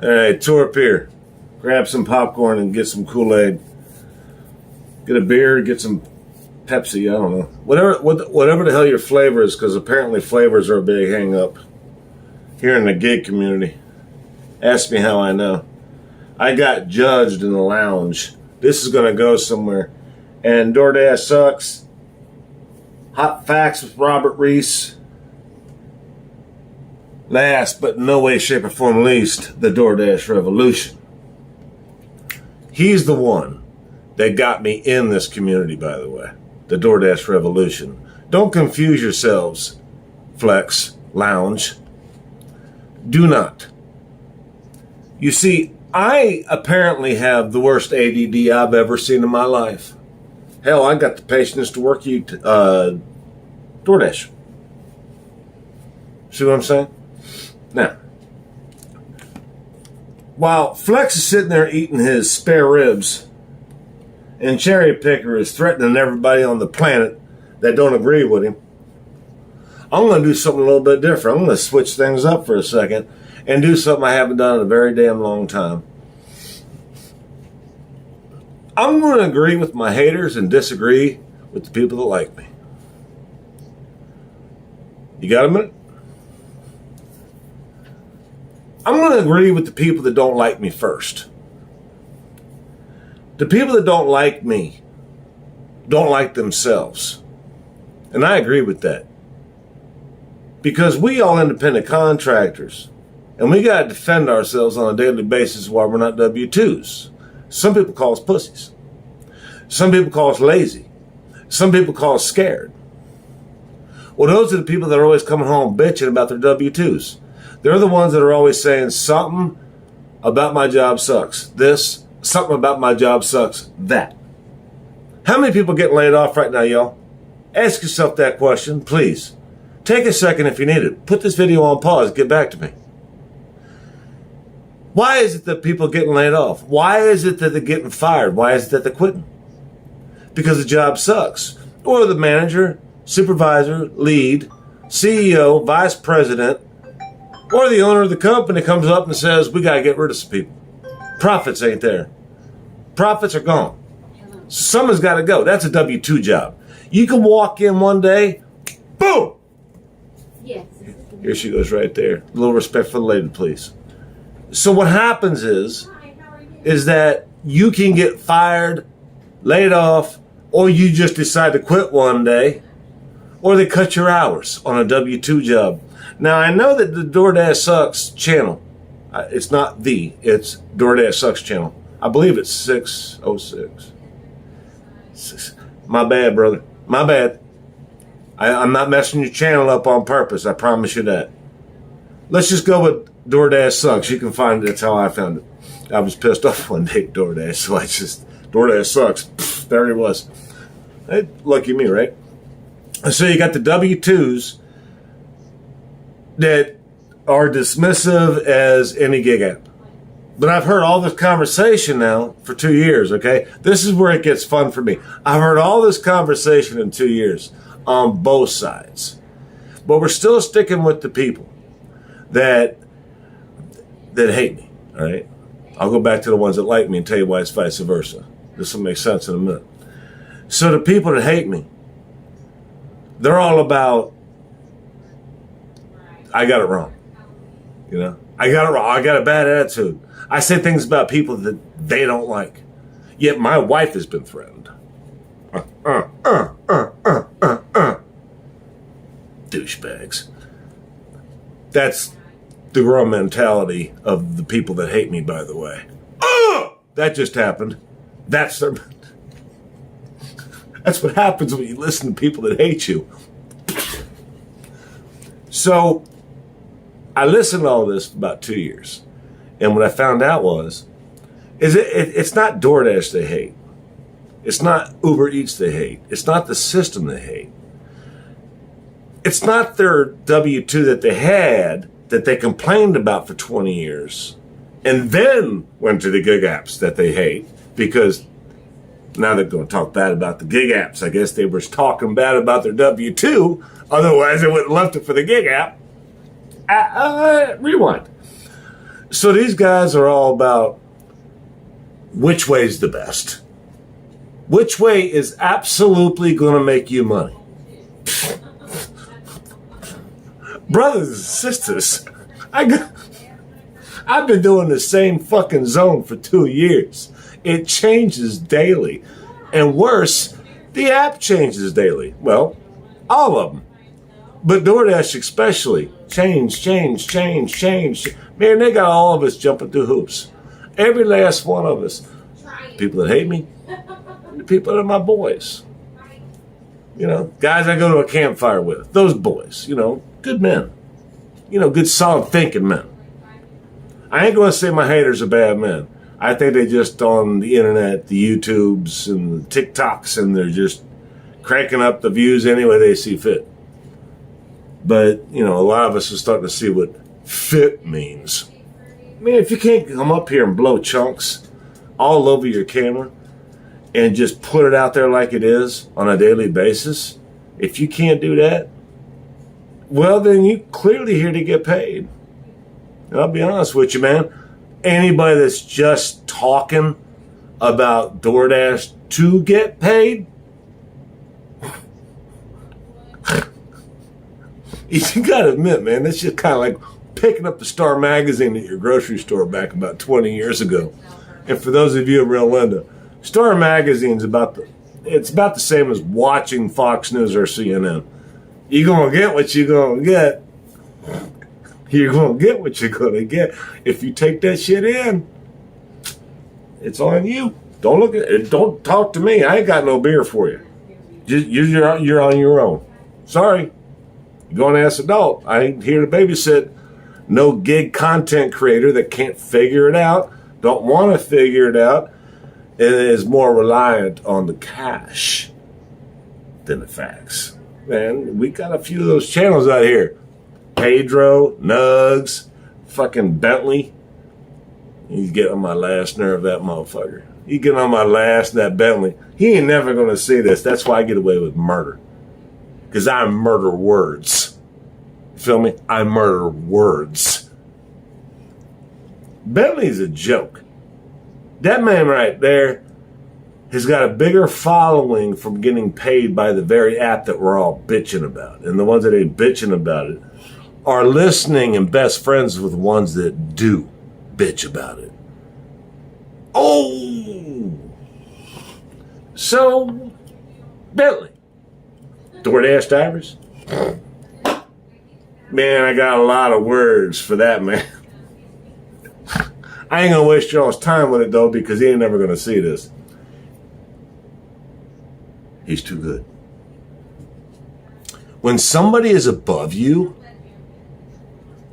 All right, tour up here. Grab some popcorn and get some Kool-Aid. Get a beer, get some Pepsi, I don't know. Whatever the hell your flavor is, because apparently flavors are a big hang-up here in the gig community. Ask me how I know. I got judged in the lounge. This is going to go somewhere. And DoorDash sucks. Hot Facts with Robert Reese. Last, but in no way, shape, or form least, the DoorDash revolution. He's the one that got me in this community, by the way. The DoorDash revolution. Don't confuse yourselves, Flex, Lounge. Do not. You see, I apparently have the worst ADD I've ever seen in my life. Hell, I got the patience to work you DoorDash. See what I'm saying? Now, while Flex is sitting there eating his spare ribs, and Cherry Picker is threatening everybody on the planet that don't agree with him, I'm going to do something a little bit different. I'm going to switch things up for a second and do something I haven't done in a very damn long time. I'm going to agree with my haters and disagree with the people that like me. You got a minute? I'm going to agree with the people that don't like me first. The people that don't like me don't like themselves. And I agree with that. Because we all independent contractors, and we got to defend ourselves on a daily basis while we're not W-2s. Some people call us pussies. Some people call us lazy. Some people call us scared. Well, those are the people that are always coming home bitching about their W-2s. They're the ones that are always saying something about my job sucks. This, something about my job sucks. That. How many people getting laid off right now, y'all? Ask yourself that question, please. Take a second if you need it. Put this video on pause. Get back to me. Why is it that people are getting laid off? Why is it that they're getting fired? Why is it that they're quitting? Because the job sucks. Or the manager, supervisor, lead, CEO, vice president, or the owner of the company comes up and says, we got to get rid of some people. Profits ain't there. Profits are gone. So someone's got to go. That's a W-2 job. You can walk in one day, boom! Yes. Here she goes right there. A little respect for the lady, please. So what happens is that you can get fired, laid off, or you just decide to quit one day, or they cut your hours on a W-2 job. Now, I know that the DoorDash Sucks channel, it's not it's DoorDash Sucks channel. I believe it's 606. My bad, brother. My bad. I'm not messing your channel up on purpose. I promise you that. Let's just go with DoorDash Sucks. You can find it. That's how I found it. I was pissed off one day at DoorDash, so I just, DoorDash Sucks. Pfft, there he was. Hey, lucky me, right? So you got the W-2s that are dismissive as any gig app. But I've heard all this conversation now for 2 years, okay? This is where it gets fun for me. I've heard all this conversation in 2 years on both sides. But we're still sticking with the people that hate me, all right? I'll go back to the ones that like me and tell you why it's vice versa. This will make sense in a minute. So the people that hate me, they're all about, I got it wrong. You know, I got it wrong. I got a bad attitude. I say things about people that they don't like. Yet my wife has been threatened. Douchebags. That's the grown mentality of the people that hate me, by the way. That just happened. That's what happens when you listen to people that hate you. So I listened to all this for about 2 years. And what I found out it's not DoorDash they hate. It's not Uber Eats they hate. It's not the system they hate. It's not their W-2 that they had that they complained about for 20 years and then went to the gig apps that they hate, because now they're going to talk bad about the gig apps. I guess they were talking bad about their W-2. Otherwise, they wouldn't have left it for the gig app. Rewind. So these guys are all about which way's the best. Which way is absolutely going to make you money? Brothers and sisters, I've been doing the same fucking zone for 2 years. It changes daily. And worse, the app changes daily. Well, all of them. But DoorDash especially. Change. Man, they got all of us jumping through hoops. Every last one of us. People that hate me, the people that are my boys. You know, guys I go to a campfire with. Those boys, you know, good men. You know, good solid thinking men. I ain't going to say my haters are bad men. I think they just on the internet, the YouTubes and the TikToks, and they're just cranking up the views any way they see fit. But, you know, a lot of us are starting to see what fit means. I mean, if you can't come up here and blow chunks all over your camera and just put it out there like it is on a daily basis, if you can't do that, well, then you clearly here to get paid. And I'll be honest with you, man. Anybody that's just talking about DoorDash to get paid, you gotta admit, man, that's just kind of like picking up the Star magazine at your grocery store back about 20 years ago. And for those of you in Rio Linda, Star magazine's about the same as watching Fox News or CNN. You're gonna get what you're gonna get. You're gonna get what you're gonna get. If you take that shit in, it's on you. Don't look at it. Don't talk to me. I ain't got no beer for you. You're on your own. Sorry. You're going to ask adult. I ain't here to babysit no gig content creator that can't figure it out, don't want to figure it out, and is more reliant on the cash than the facts. Man, we got a few of those channels out here. Pedro, Nugs, fucking Bentley. He's getting on my last nerve, that motherfucker. He getting on my last, that Bentley. He ain't never going to see this. That's why I get away with murder. Because I murder words. You feel me? I murder words. Bentley's a joke. That man right there has got a bigger following from getting paid by the very app that we're all bitching about. And the ones that ain't bitching about it are listening and best friends with the ones that do bitch about it. Oh! So, Bentley. DoorDash drivers? Man, I got a lot of words for that, man. I ain't gonna waste y'all's time with it, though, because he ain't never gonna see this. He's too good. When somebody is above you,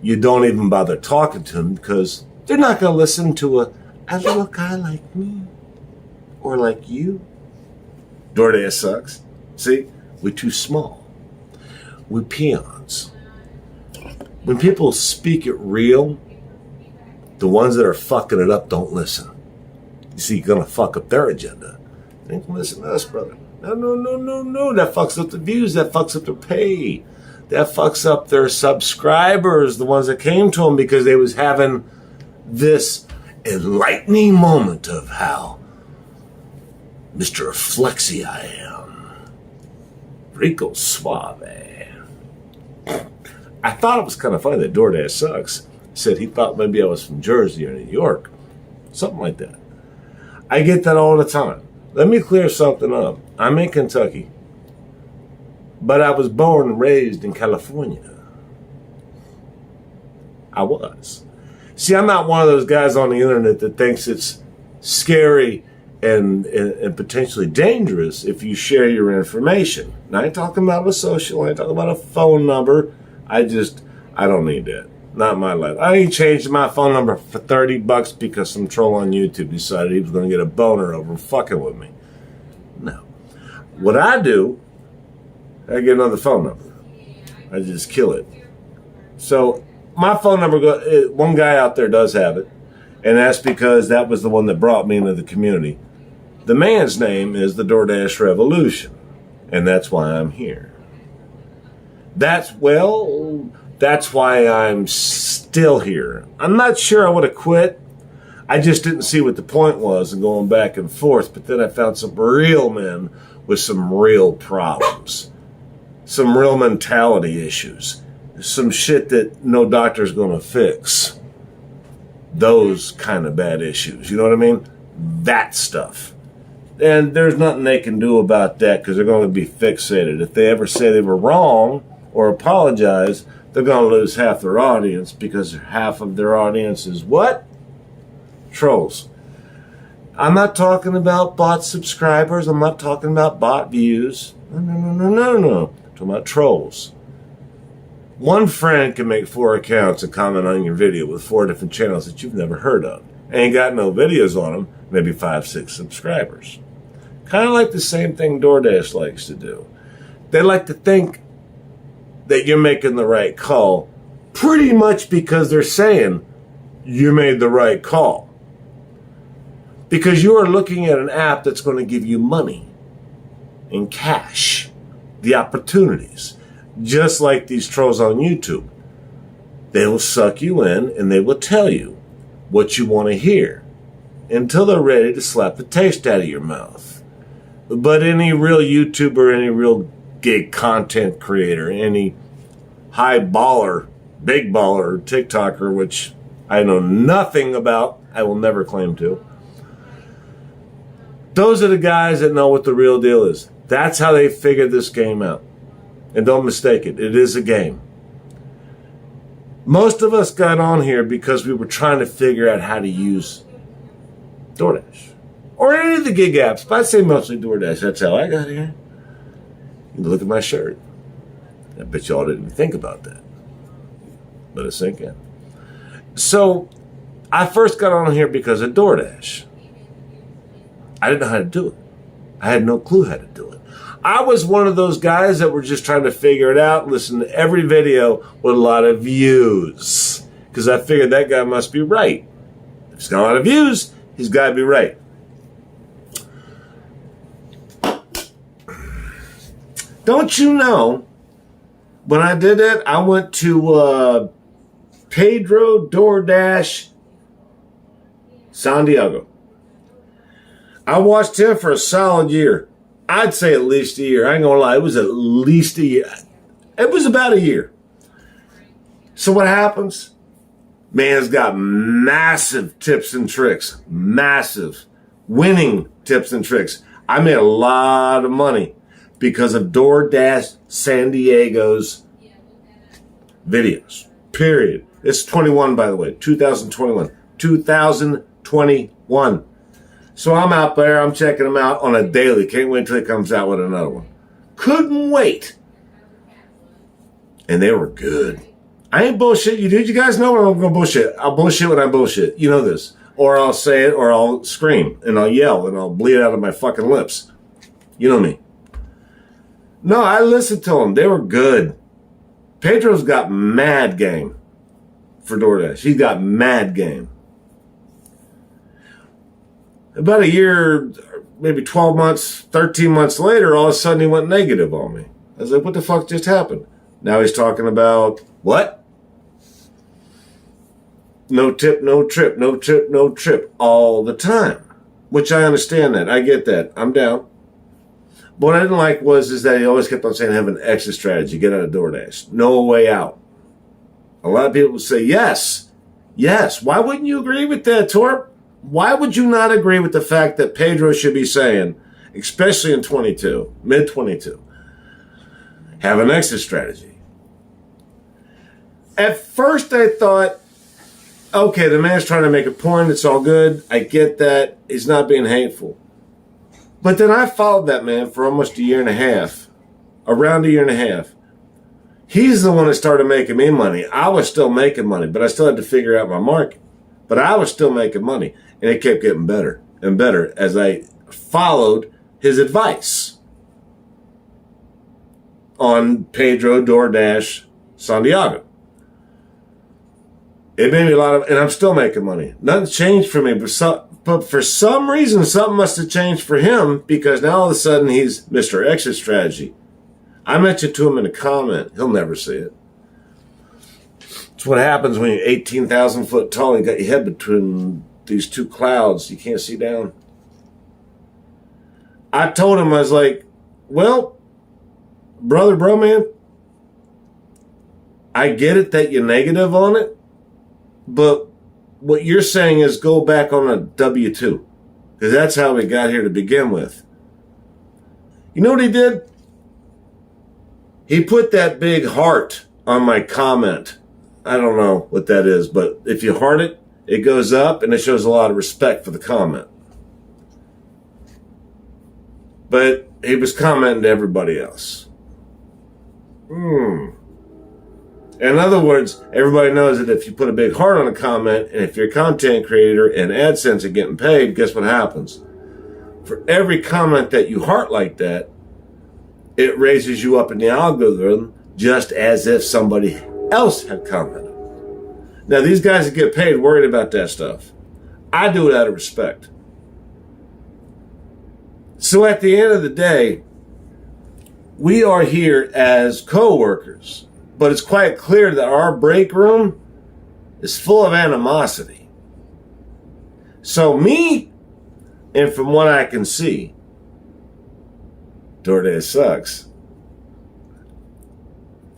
you don't even bother talking to them because they're not gonna listen to a little guy like me or like you. DoorDash sucks. See? We're too small. We're peons. When people speak it real, the ones that are fucking it up don't listen. You see, you're going to fuck up their agenda. They ain't gonna listen to us, brother. No. That fucks up the views. That fucks up their pay. That fucks up their subscribers, the ones that came to them because they was having this enlightening moment of how Mr. Flexi I am. Rico Suave. I thought it was kind of funny that DoorDash sucks. He said he thought maybe I was from Jersey or New York. Something like that. I get that all the time. Let me clear something up. I'm in Kentucky. But I was born and raised in California. I was. See, I'm not one of those guys on the internet that thinks it's scary and potentially dangerous if you share your information. Now, I ain't talking about a social, I ain't talking about a phone number. I don't need that. Not my life. I ain't changed my phone number for $30 because some troll on YouTube decided he was going to get a boner over fucking with me. No. What I do, I get another phone number. I just kill it. So my phone number, one guy out there does have it, and that's because that was the one that brought me into the community. The man's name is the DoorDash Revolution, and that's why I'm here. That's why I'm still here. I'm not sure I would have quit. I just didn't see what the point was in going back and forth. But then I found some real men with some real problems, some real mentality issues, some shit that no doctor's going to fix. Those kind of bad issues. You know what I mean? That stuff. And there's nothing they can do about that because they're going to be fixated. If they ever say they were wrong or apologize, they're going to lose half their audience because half of their audience is what? Trolls. I'm not talking about bot subscribers. I'm not talking about bot views. No. I'm talking about trolls. One friend can make 4 accounts and comment on your video with 4 different channels that you've never heard of. Ain't got no videos on them, maybe 5, 6 subscribers. Kind of like the same thing DoorDash likes to do. They like to think that you're making the right call pretty much because they're saying you made the right call. Because you are looking at an app that's going to give you money and cash, the opportunities. Just like these trolls on YouTube. They will suck you in and they will tell you what you want to hear until they're ready to slap the taste out of your mouth. But any real YouTuber, any real gig content creator, any high baller, big baller, TikToker, which I know nothing about, I will never claim to. Those are the guys that know what the real deal is. That's how they figured this game out. And don't mistake it, it is a game. Most of us got on here because we were trying to figure out how to use DoorDash. Or any of the gig apps, but I'd say mostly DoorDash. That's how I got here. You look at my shirt. I bet y'all didn't think about that. Let it sink in. So, I first got on here because of DoorDash. I didn't know how to do it. I had no clue how to do it. I was one of those guys that were just trying to figure it out, listen to every video with a lot of views. Because I figured that guy must be right. If he's got a lot of views, he's got to be right. Don't you know, when I did that, I went to Pedro DoorDash San Diego. I watched him for a solid year. I'd say at least a year. I ain't gonna lie, it was at least a year. It was about a year. So what happens? Man's got massive tips and tricks. Massive. Winning tips and tricks. I made a lot of money because of DoorDash San Diego's videos. Period. It's 21, by the way. 2021. 2021. So I'm out there, I'm checking them out on a daily. Can't wait till he comes out with another one. Couldn't wait. And they were good. I ain't bullshit you, dude. You guys know when I'm going to bullshit. I'll bullshit when I bullshit. You know this. Or I'll say it, or I'll scream, and I'll yell, and I'll bleed out of my fucking lips. You know me. No, I listened to them. They were good. Pedro's got mad game for DoorDash. He's got mad game. About a year, maybe 12 months, 13 months later, all of a sudden he went negative on me. I was like, what the fuck just happened? Now he's talking about, what? No tip, no trip, no tip, no trip, all the time. Which I understand that. I get that. I'm down. But what I didn't like is that he always kept on saying have an exit strategy, get out of DoorDash. No way out. A lot of people would say, yes. Yes. Why wouldn't you agree with that, Torp? Why would you not agree with the fact that Pedro should be saying, especially in 22, mid-22, have an exit strategy? At first I thought, okay, the man's trying to make a point. It's all good. I get that. He's not being hateful. But then I followed that man for almost a year and a half, around a year and a half. He's the one that started making me money. I was still making money, but I still had to figure out my market. But I was still making money. And it kept getting better and better as I followed his advice on Pedro DoorDash San Diego. It made me a lot of, and I'm still making money. Nothing's changed for me, but for some reason, something must have changed for him because now all of a sudden he's Mr. Exit Strategy. I mentioned to him in a comment. He'll never see it. It's what happens when you're 18,000 foot tall and you got your head between these two clouds. You can't see down. I told him, I was like, well, bro, man, I get it that you're negative on it, but what you're saying is go back on a W-2, because that's how we got here to begin with. You know what he did? He put that big heart on my comment. I don't know what that is, but if you heart it, it goes up and it shows a lot of respect for the comment. But he was commenting to everybody else. In other words, everybody knows that if you put a big heart on a comment, and if you're a content creator and AdSense are getting paid, guess what happens? For every comment that you heart like that, it raises you up in the algorithm just as if somebody else had commented. Now, these guys that get paid worried about that stuff. I do it out of respect. So at the end of the day, we are here as co-workers, but it's quite clear that our break room is full of animosity. So me, and from what I can see, DoorDash sucks.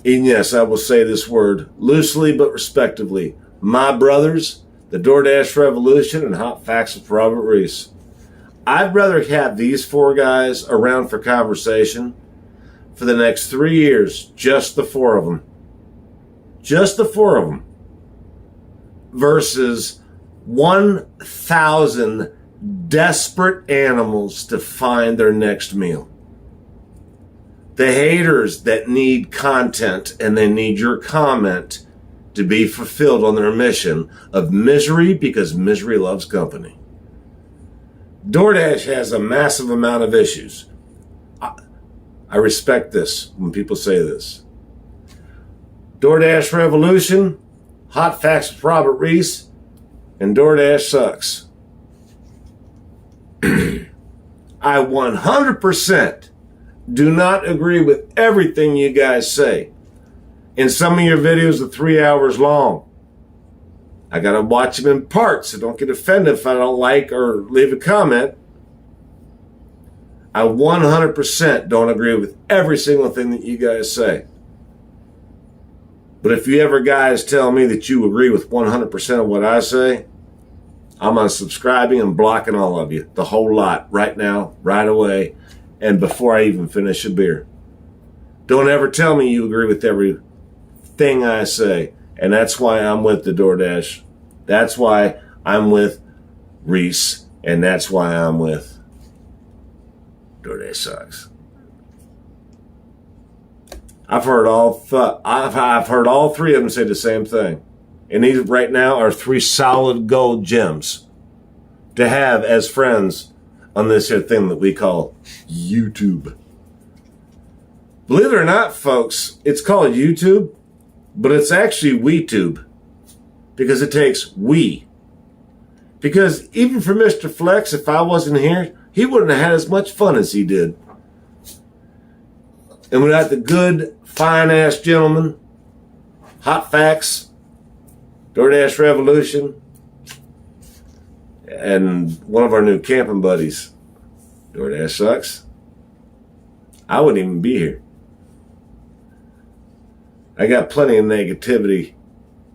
And yes, I will say this word loosely but respectively. My brothers, the DoorDash Revolution, and Hot Facts with Robert Reese. I'd rather have these four guys around for conversation for the next 3 years, just the four of them. Just the four of them. Versus 1,000 desperate animals to find their next meal. The haters that need content and they need your comment to be fulfilled on their mission of misery, because misery loves company. DoorDash has a massive amount of issues. I respect this when people say this. DoorDash Revolution, Hot Facts with Robert Reese, and DoorDash sucks. I 100% do not agree with everything you guys say. And some of your videos are 3 hours long. I gotta watch them in parts, so don't get offended if I don't like or leave a comment. I 100% don't agree with every single thing that you guys say. But if you ever guys tell me that you agree with 100% of what I say, I'm unsubscribing and blocking all of you. The whole lot, right now, right away, and before I even finish a beer. Don't ever tell me you agree with everything I say. And that's why I'm with the DoorDash. That's why I'm with Reese. And that's why I'm with DoorDash sucks. I've heard all three of them say the same thing. And these right now are 3 solid gold gems to have as friends on this here thing that we call YouTube. Believe it or not, folks, it's called YouTube, but it's actually WeTube, because it takes we. Because even for Mr. Flex, if I wasn't here, he wouldn't have had as much fun as he did. And without the good, fine-ass gentlemen, Hot Facts, DoorDash Revolution, and one of our new camping buddies, DoorDash sucks, I wouldn't even be here. I got plenty of negativity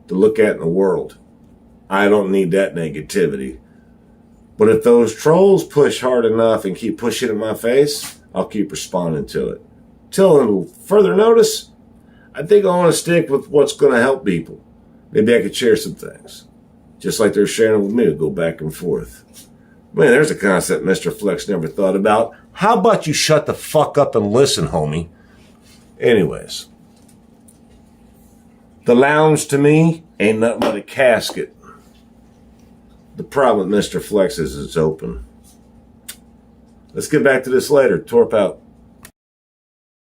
to look at in the world. I don't need that negativity. But if those trolls push hard enough and keep pushing in my face, I'll keep responding to it. Till a further notice, I think I want to stick with what's going to help people. Maybe I could share some things. Just like they're sharing with me, to go back and forth. Man, there's a concept Mr. Flex never thought about. How about you shut the fuck up and listen, homie? Anyways. The lounge to me ain't nothing but a casket. The problem with Mr. Flex is it's open. Let's get back to this later. Torp out.